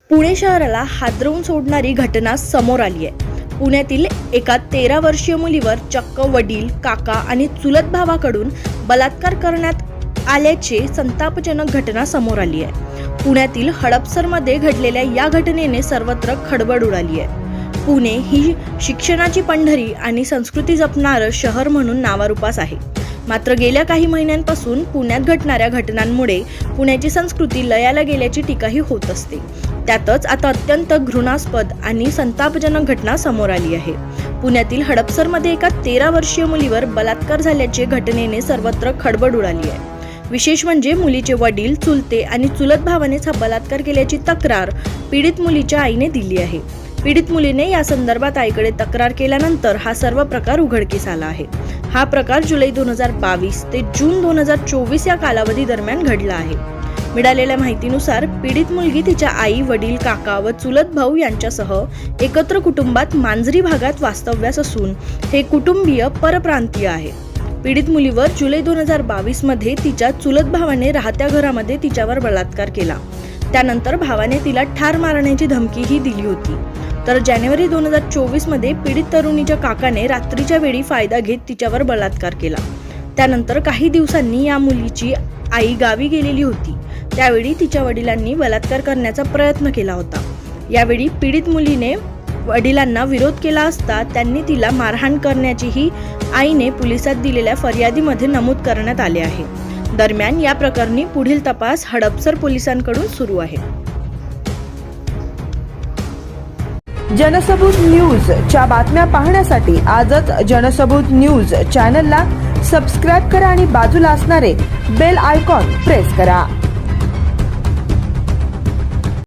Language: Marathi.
पुणे शहराला हादरवून सोडणारी घटना समोर आली आहे। पुण्यातील एका 13 वर्षीय मुलीवर चक्क वडील, काका आणि चुलत भावाकडून बलात्कार करण्यात आल्याची संतापजनक घटना समोर आली आहे। पुण्यातील हडपसरमध्ये घडलेल्या या घटनेने सर्वत्र खळबळ उडाली आहे। पुणे ही शिक्षणाची पंढरी आणि संस्कृती जपणारं शहर म्हणून नावारूपास आहे। मात्र गेल्या काही महिन्यांपासून पुण्यात घडणाऱ्या घटनांमुळे पुण्याची संस्कृती लयाला गेल्याची टीकाही होत असते। त्यातच आता अत्यंत घृणास्पद आणि संतापजनक घटना समोर आली आहे। पुण्यातील हडपसरमध्ये एका 13 वर्षीय मुलीवर बलात्कार झाल्याचे घटनेने सर्वत्र खळबळ उडाली आहे। विशेष म्हणजे मुलीचे वडील, चुलते आणि चुलत भावानेच हा बलात्कार केल्याची तक्रार पीडित मुलीच्या आईने दिली आहे। पीडित मुलीने या संदर्भात आईकडे तक्रार केल्यानंतर हा सर्व प्रकार उघडकीस आला आहे। हा प्रकार जुलै 2022 ते जून 2024 या कालावधी दरम्यान घडला आहे। मिळालेल्या माहितीनुसार पीडित मुलगी तिच्या आई, वडील, काका व चुलत भाऊ यांच्यासह एकत्र कुटुंबात मांजरी भागात वास्तव्यास असून हे कुटुंबीय परप्रांतीय आहे। पीडित मुलीवर जुलै 2022 मध्ये तिच्या चुलत भावाने राहत्या घरामध्ये तिच्यावर बलात्कार केला। त्यानंतर भावाने तिला ठार मारण्याची धमकीही दिली होती। तर जानेवारी 2024 मध्ये पीडित तरुणीच्या काकाने रात्रीच्या वेळी फायदा घेत तिच्यावर बलात्कार केला। त्यानंतर काही दिवसांनी या मुलीची आई गावी गेलेली होती। त्यावेळी तिच्या वडिलांनी बलात्कार करण्याचा प्रयत्न केला होता। यावेळी पीडित मुलीने वडिलांना विरोध केला असता त्यांनी तिला मारहाण करण्याचीही आईने पोलिसात दिलेल्या फर्यादीमध्ये नमूद करण्यात आले आहे। दरम्यान या प्रकरणी पुढील तपास हडपसर पोलिसांकडून सुरू आहे। जनसबूत न्यूज च्या बातम्या पाहण्यासाठी आजच जनसबूत न्यूज चॅनलला सबस्क्राइब करा आणि बाजूला असणारे बेल आयकॉन प्रेस करा।